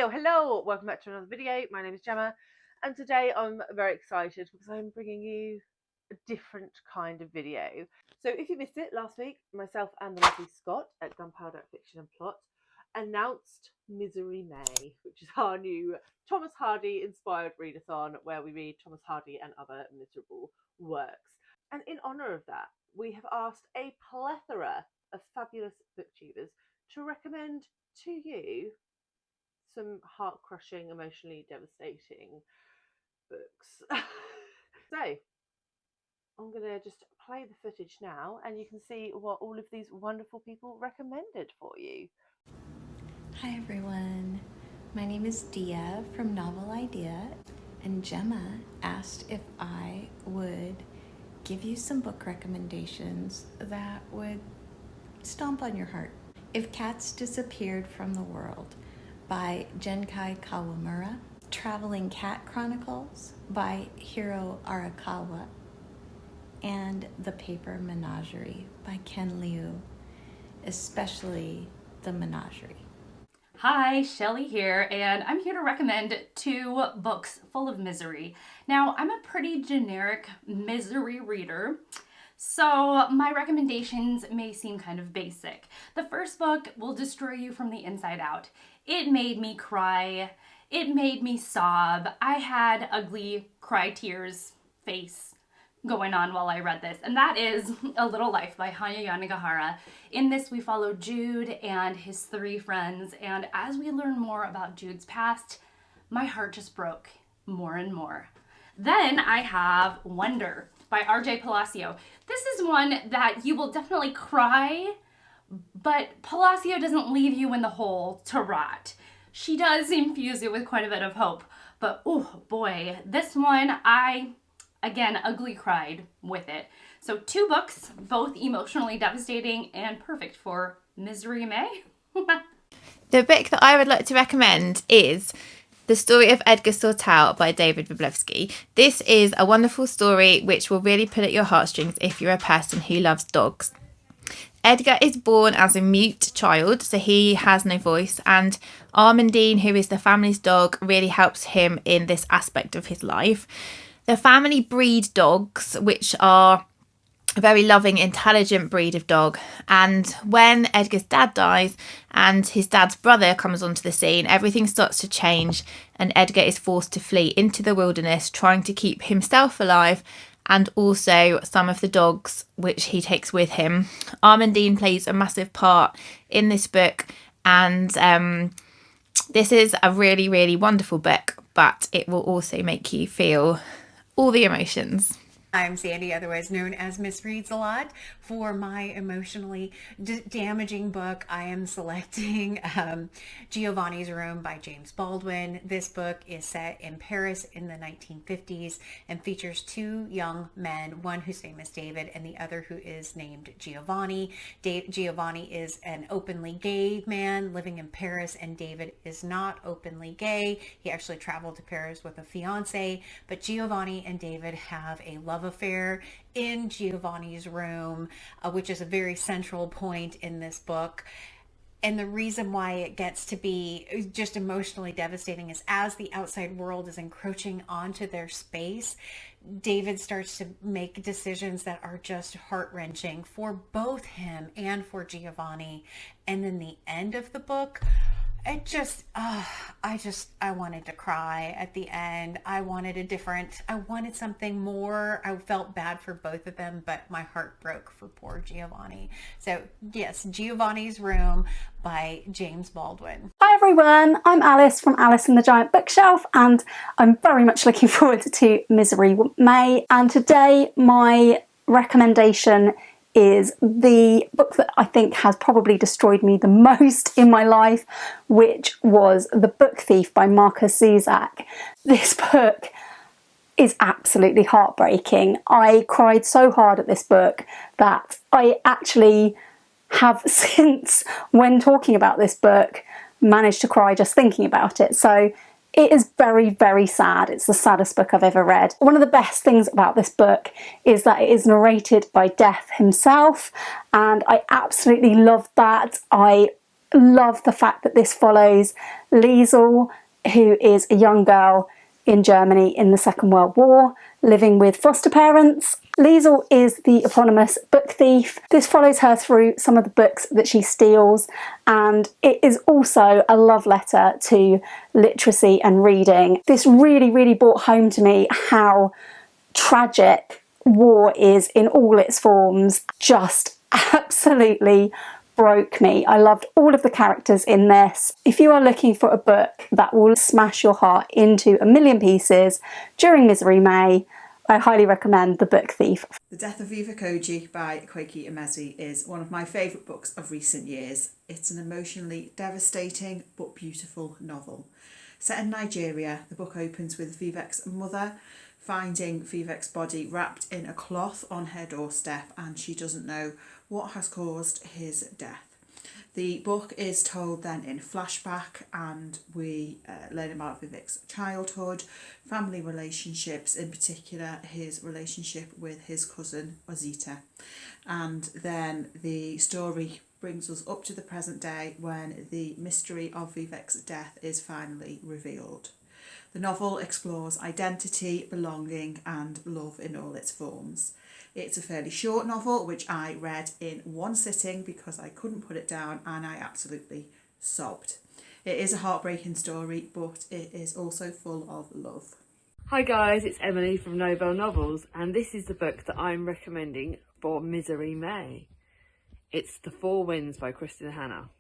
Hello, welcome back to another video. My name is Gemma, and today I'm very excited because I'm bringing you a different kind of video. So if you missed it last week, myself and the lovely Scott at Gunpowder Fiction and Plot announced Misery May, which is our new Thomas Hardy inspired readathon where we read Thomas Hardy and other miserable works. And in honour of that, we have asked a plethora of fabulous booktubers to recommend to you some heart-crushing, emotionally devastating books. So I'm going to just play the footage now and you can see what all of these wonderful people recommended for you. Hi everyone, my name is Dia from Novel iDeea, and Gemma asked if I would give you some book recommendations that would stomp on your heart. If Cats Disappeared from the World by Genki Kawamura, Traveling Cat Chronicles by Hiro Arikawa, and The Paper Menagerie by Ken Liu, especially The Menagerie. Hi, Shelly here, and I'm here to recommend 2 books full of misery. Now, I'm a pretty generic misery reader, so my recommendations may seem kind of basic. The first book will destroy you from the inside out. It made me cry. It made me sob. I had ugly cry tears face going on while I read this, and that is A Little Life by Hanya Yanigahara. In this, we follow Jude and his 3 friends, and as we learn more about Jude's past, my heart just broke more and more. Then I have Wonder by RJ Palacio. This is one that you will definitely cry, but Palacio doesn't leave you in the hole to rot. She does infuse it with quite a bit of hope, but oh boy, this one again, ugly cried with it. So 2 books, both emotionally devastating and perfect for Misery May. The book that I would like to recommend is The Story of Edgar Sawtelle by David Wroblewski. This is a wonderful story which will really pull at your heartstrings if you're a person who loves dogs. Edgar is born as a mute child, so he has no voice, and Armandine, who is the family's dog, really helps him in this aspect of his life. The family breed dogs, which are a very loving, intelligent breed of dog. And when Edgar's dad dies and his dad's brother comes onto the scene, everything starts to change and Edgar is forced to flee into the wilderness, trying to keep himself alive and also some of the dogs which he takes with him. Armandine plays a massive part in this book, and this is a really, really wonderful book, but it will also make you feel all the emotions. I'm Sandy, otherwise known as MsReadsAlot. For my emotionally damaging book, I am selecting Giovanni's Room by James Baldwin. This book is set in Paris in the 1950s and features 2 young men, one whose name is David and the other who is named Giovanni. Giovanni is an openly gay man living in Paris, and David is not openly gay. He actually traveled to Paris with a fiance, but Giovanni and David have a love affair in Giovanni's room, which is a very central point in this book. And the reason why it gets to be just emotionally devastating is as the outside world is encroaching onto their space, David starts to make decisions that are just heart-wrenching for both him and for Giovanni. And then the end of the book, it just, I wanted to cry at the end. I wanted something more. I felt bad for both of them, but my heart broke for poor Giovanni. So yes, Giovanni's Room by James Baldwin. Hi everyone, I'm Alice from Alice and the Giant Bookshelf, and I'm very much looking forward to Misery May. And today my recommendation is the book that I think has probably destroyed me the most in my life, which was The Book Thief by Markus Zusak. This book is absolutely heartbreaking. I cried so hard at this book that I actually have since, when talking about this book, managed to cry just thinking about it. So it is very, very sad. It's the saddest book I've ever read. One of the best things about this book is that it is narrated by Death himself, and I absolutely loved that. I love the fact that this follows Liesel, who is a young girl in Germany in the Second World War, living with foster parents. Liesel is the eponymous book thief. This follows her through some of the books that she steals, and it is also a love letter to literacy and reading. This really, really brought home to me how tragic war is in all its forms. Just absolutely broke me. I loved all of the characters in this. If you are looking for a book that will smash your heart into a million pieces during Misery May, I highly recommend The Book Thief. The Death of Vivek by Akwaeki Emezi is one of my favourite books of recent years. It's an emotionally devastating but beautiful novel. Set in Nigeria, the book opens with Vivek's mother finding Vivek's body wrapped in a cloth on her doorstep, and she doesn't know what has caused his death. The book is told then in flashback, and we learn about Vivek's childhood, family relationships, in particular his relationship with his cousin Ozita. And then the story brings us up to the present day when the mystery of Vivek's death is finally revealed. The novel explores identity, belonging and love in all its forms. It's a fairly short novel, which I read in one sitting because I couldn't put it down and I absolutely sobbed. It is a heartbreaking story, but it is also full of love. Hi guys, it's Emily from Novelle Novels, and this is the book that I'm recommending for Misery May. It's The Four Winds by Kristen Hannah.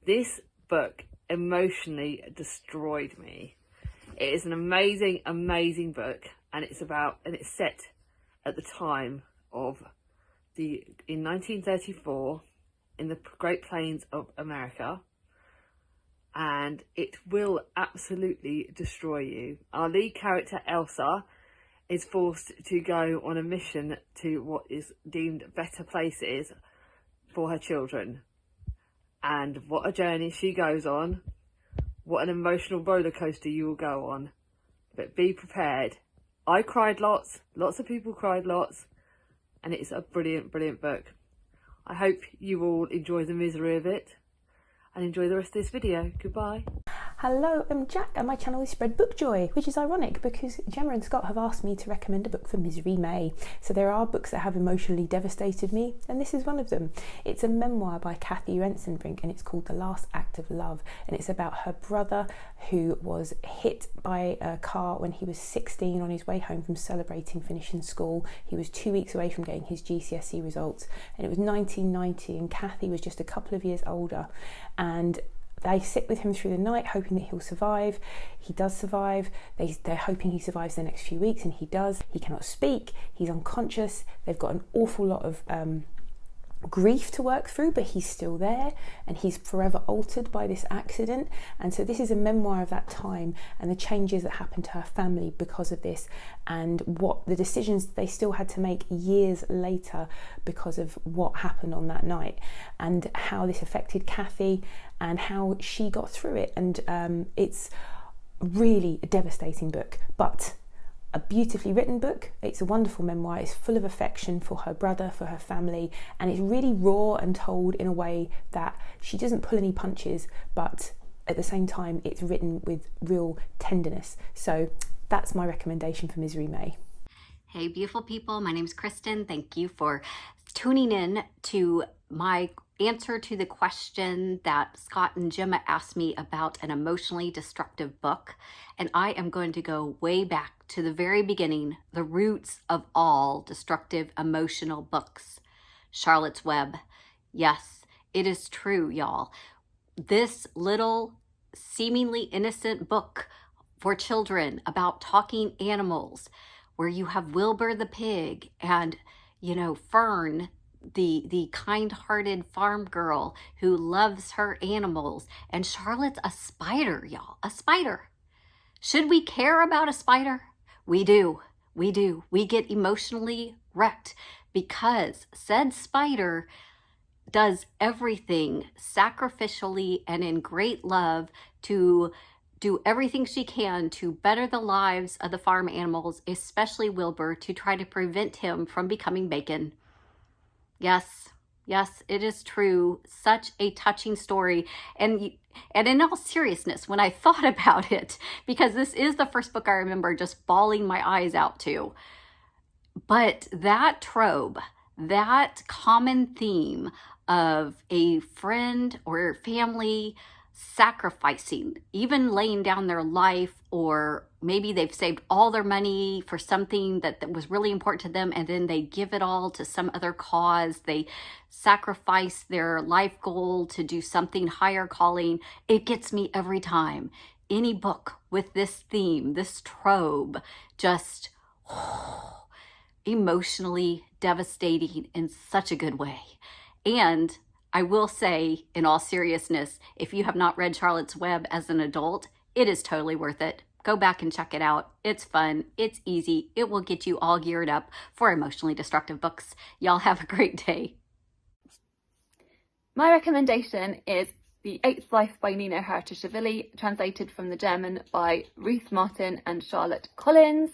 This book emotionally destroyed me. It is an amazing, amazing book, and it's set at the time of in 1934 in the Great Plains of America, and it will absolutely destroy you. Our lead character Elsa is forced to go on a mission to what is deemed better places for her children, and what a journey she goes on. What an emotional roller coaster you will go on. But be prepared. I cried lots of people cried lots, and it's a brilliant, brilliant book. I hope you all enjoy the misery of it and enjoy the rest of this video. Goodbye. Hello, I'm Jack and my channel is Spread Book Joy, which is ironic because Gemma and Scott have asked me to recommend a book for Misery May. So there are books that have emotionally devastated me, and this is one of them. It's a memoir by Kathy Rensenbrink and it's called The Last Act of Love, and it's about her brother who was hit by a car when he was 16 on his way home from celebrating finishing school. He was 2 weeks away from getting his GCSE results, and it was 1990 and Kathy was just a couple of years older, and they sit with him through the night hoping that he'll survive. He does survive. They're hoping he survives the next few weeks, and he does. He cannot speak. He's unconscious. They've got an awful lot of grief to work through, but he's still there, and he's forever altered by this accident. And so this is a memoir of that time and the changes that happened to her family because of this, and what the decisions they still had to make years later because of what happened on that night, and how this affected Kathy and how she got through it. And it's really a devastating book, but a beautifully written book. It's a wonderful memoir. It's full of affection for her brother, for her family, and it's really raw and told in a way that she doesn't pull any punches, but at the same time it's written with real tenderness. So that's my recommendation for Misery May. Hey beautiful people, my name is Kristen. Thank you for tuning in to my answer to the question that Scott and Gemma asked me about an emotionally destructive book. And I am going to go way back to the very beginning, the roots of all destructive emotional books. Charlotte's Web. Yes, it is true, y'all. This little seemingly innocent book for children about talking animals, where you have Wilbur the pig and, Fern, the kind-hearted farm girl who loves her animals, and Charlotte's a spider, y'all. A spider. Should we care about a spider? We do. We do. We get emotionally wrecked because said spider does everything sacrificially and in great love to do everything she can to better the lives of the farm animals, especially Wilbur, to try to prevent him from becoming bacon. Yes, Yes, it is true. Such a touching story. And in all seriousness, when I thought about it, because this is the first book I remember just bawling my eyes out to, but that trope, that common theme of a friend or family sacrificing, even laying down their life, or maybe they've saved all their money for something that was really important to them, and then they give it all to some other cause. They sacrifice their life goal to do something higher calling. It gets me every time. Any book with this theme, this trope, just emotionally devastating in such a good way. And I will say, in all seriousness, if you have not read Charlotte's Web as an adult, it is totally worth it. Go back and check it out. It's fun. It's easy. It will get you all geared up for emotionally destructive books. Y'all have a great day. My recommendation is The Eighth Life by Nina Hartischvili, translated from the German by Ruth Martin and Charlotte Collins.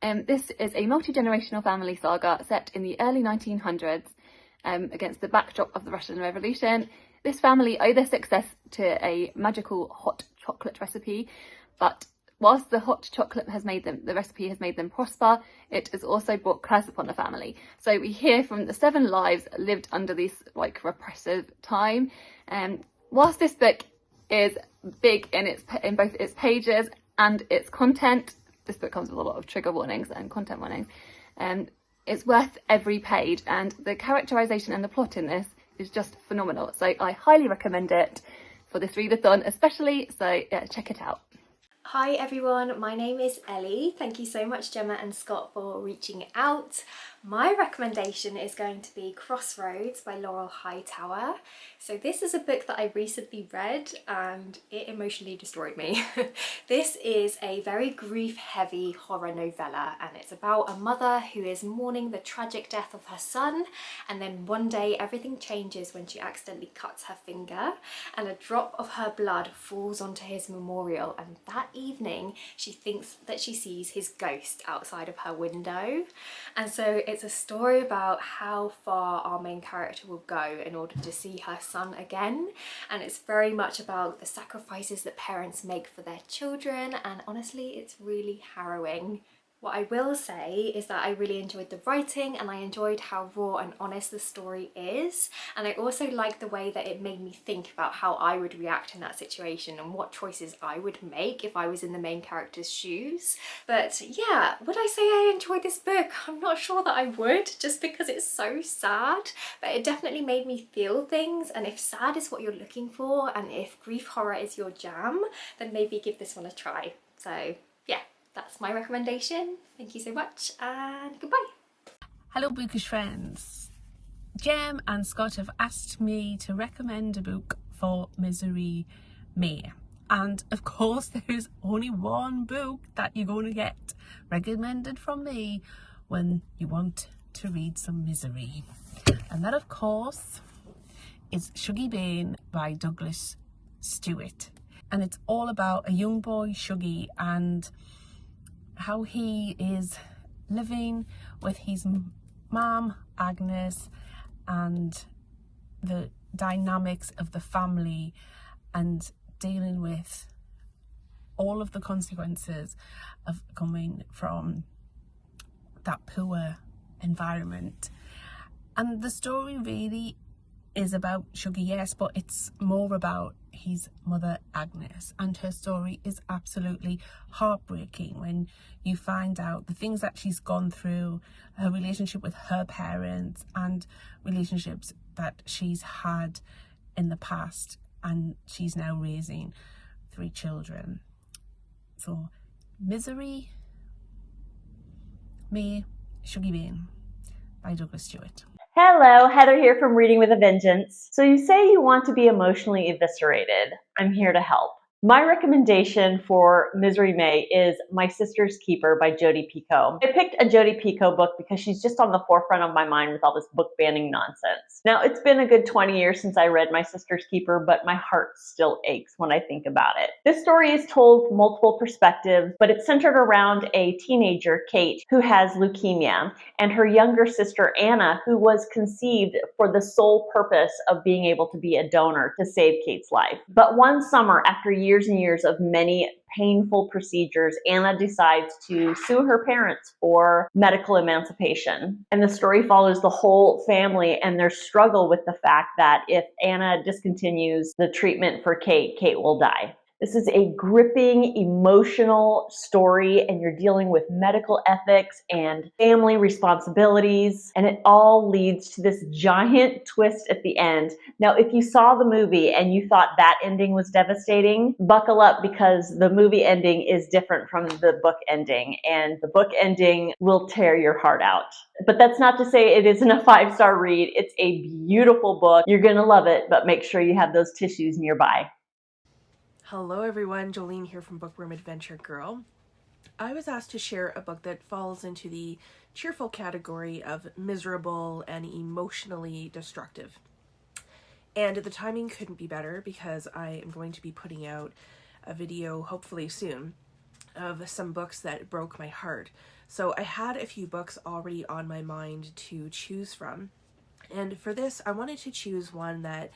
This is a multi-generational family saga set in the early 1900s. Against the backdrop of the Russian Revolution. This family owe their success to a magical hot chocolate recipe, but whilst the hot chocolate has made them, the recipe has made them prosper, it has also brought curse upon the family. So we hear from the 7 lives lived under this like repressive time. Whilst this book is big in both its pages and its content, this book comes with a lot of trigger warnings and content warnings. It's worth every page, and the characterization and the plot in this is just phenomenal. So I highly recommend it for this readathon especially, so yeah, check it out. Hi everyone, my name is Ellie. Thank you so much Gemma and Scott for reaching out. My recommendation is going to be Crossroads by Laurel Hightower. So this is a book that I recently read and it emotionally destroyed me. This is a very grief-heavy horror novella, and it's about a mother who is mourning the tragic death of her son, and then one day everything changes when she accidentally cuts her finger and a drop of her blood falls onto his memorial, and that evening she thinks that she sees his ghost outside of her window. And so it's a story about how far our main character will go in order to see her son again, and it's very much about the sacrifices that parents make for their children, and honestly it's really harrowing. What I will say is that I really enjoyed the writing, and I enjoyed how raw and honest the story is, and I also liked the way that it made me think about how I would react in that situation and what choices I would make if I was in the main character's shoes. But yeah, would I say I enjoyed this book? I'm not sure that I would, just because it's so sad, but it definitely made me feel things, and if sad is what you're looking for and if grief horror is your jam, then maybe give this one a try. So yeah, that's my recommendation. Thank you so much and goodbye. Hello bookish friends. Jem and Scott have asked me to recommend a book for Misery May. And of course there's only one book that you're going to get recommended from me when you want to read some misery. And that of course is Shuggie Bain by Douglas Stewart. And it's all about a young boy, Shuggie, and how he is living with his mom, Agnes, and the dynamics of the family and dealing with all of the consequences of coming from that poor environment. And the story really is about Shuggie, yes, but it's more about his mother Agnes, and her story is absolutely heartbreaking when you find out the things that she's gone through, her relationship with her parents and relationships that she's had in the past, and she's now raising 3 children. So Misery May, Shuggie Bain by Douglas Stewart. Hello, Heather here from Reading with a Vengeance. So you say you want to be emotionally eviscerated. I'm here to help. My recommendation for Misery May is My Sister's Keeper by Jodi Picoult. I picked a Jodi Picoult book because she's just on the forefront of my mind with all this book banning nonsense. Now, it's been a good 20 years since I read My Sister's Keeper, but my heart still aches when I think about it. This story is told from multiple perspectives, but it's centered around a teenager, Kate, who has leukemia, and her younger sister, Anna, who was conceived for the sole purpose of being able to be a donor to save Kate's life. But one summer, after years and years of many painful procedures, Anna decides to sue her parents for medical emancipation. And the story follows the whole family and their struggle with the fact that if Anna discontinues the treatment for Kate, Kate will die. This is a gripping, emotional story, and you're dealing with medical ethics and family responsibilities, and it all leads to this giant twist at the end. Now, if you saw the movie and you thought that ending was devastating, buckle up, because the movie ending is different from the book ending, and the book ending will tear your heart out. But that's not to say it isn't a 5-star read. It's a beautiful book. You're gonna love it, but make sure you have those tissues nearby. Hello everyone, Jolene here from Bookworm Adventure Girl. I was asked to share a book that falls into the cheerful category of miserable and emotionally destructive. And the timing couldn't be better because I am going to be putting out a video hopefully soon of some books that broke my heart. So I had a few books already on my mind to choose from. And for this, I wanted to choose one that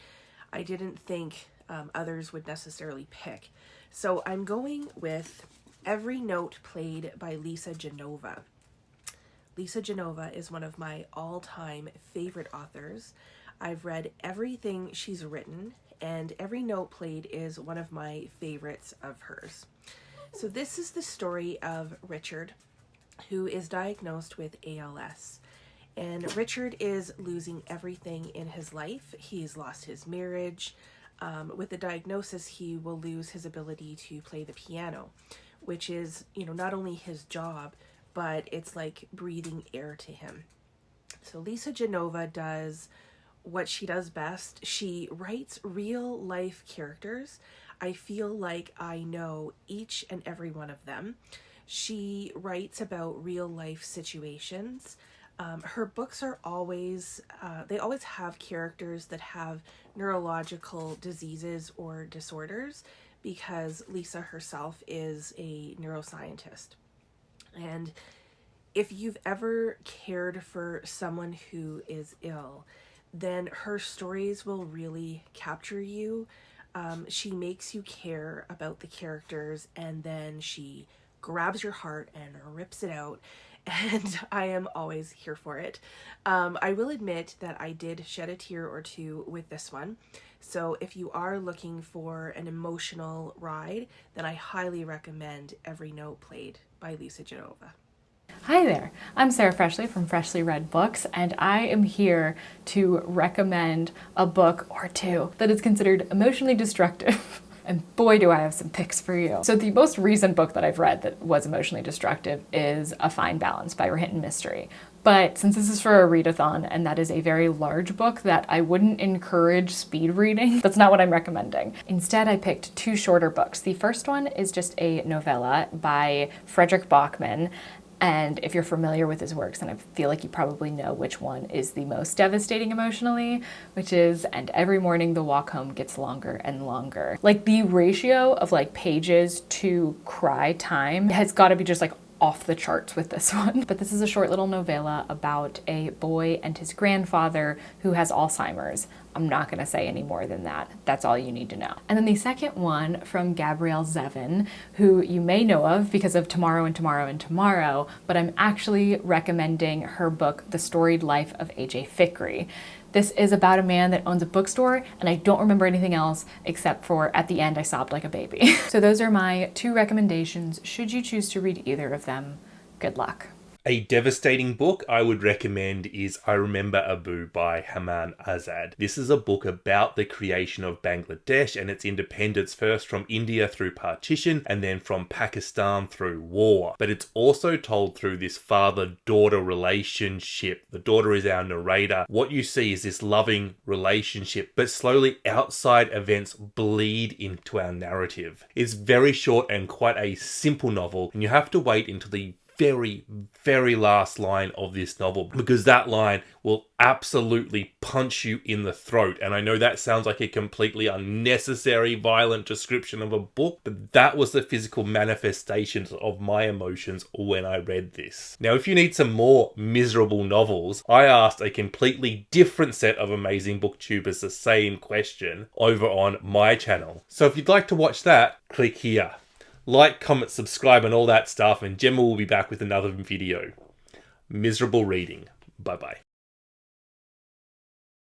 I didn't think others would necessarily pick. So I'm going with Every Note Played by Lisa Genova. Lisa Genova is one of my all-time favorite authors. I've read everything she's written, and Every Note Played is one of my favorites of hers. So this is the story of Richard, who is diagnosed with ALS. And Richard is losing everything in his life. He's lost his marriage. With the diagnosis, he will lose his ability to play the piano, which is, not only his job, but it's like breathing air to him. So Lisa Genova does what she does best. She writes real life characters. I feel like I know each and every one of them. She writes about real life situations. Her books are always, they always have characters that have neurological diseases or disorders, because Lisa herself is a neuroscientist. And if you've ever cared for someone who is ill, then her stories will really capture you. She makes you care about the characters, and then she grabs your heart and rips it out. And I am always here for it. I will admit that I did shed a tear or two with this one. So if you are looking for an emotional ride, then I highly recommend Every Note Played by Lisa Genova. Hi there, I'm Sarah Freshley from Freshly Read Books, and I am here to recommend a book or two that is considered emotionally destructive. And boy, do I have some picks for you. So the most recent book that I've read that was emotionally destructive is A Fine Balance by Written Mystery. But since this is for a readathon, and that is a very large book that I wouldn't encourage speed reading, that's not what I'm recommending. Instead, I picked two shorter books. The first one is just a novella by Frederick Bachman. And if you're familiar with his works, then I feel like you probably know which one is the most devastating emotionally, which is And Every Morning the Walk Home Gets Longer and Longer. Like, the ratio of like pages to cry time has got to be just like off the charts with this one. But this is a short little novella about a boy and his grandfather who has Alzheimer's. I'm not going to say any more than that. That's all you need to know. And then the second one from Gabrielle Zevin, who you may know of because of Tomorrow and Tomorrow and Tomorrow, but I'm actually recommending her book, The Storied Life of A.J. Fikry. This is about a man that owns a bookstore, and I don't remember anything else except for at the end I sobbed like a baby. So those are my two recommendations. Should you choose to read either of them, good luck. A devastating book I would recommend is I Remember Abu by Haman Azad. This is a book about the creation of Bangladesh and its independence, first from India through partition and then from Pakistan through war. But it's also told through this father-daughter relationship. The daughter is our narrator. What you see is this loving relationship, but slowly outside events bleed into our narrative. It's very short and quite a simple novel, and you have to wait until the very last line of this novel, because that line will absolutely punch you in the throat. And I know that sounds like a completely unnecessary, violent description of a book, but that was the physical manifestations of my emotions when I read this. Now, if you need some more miserable novels, I asked a completely different set of amazing booktubers the same question over on my channel. So if you'd like to watch that, click here. Like, comment, subscribe and all that stuff, and Gemma will be back with another video. Miserable reading. Bye bye.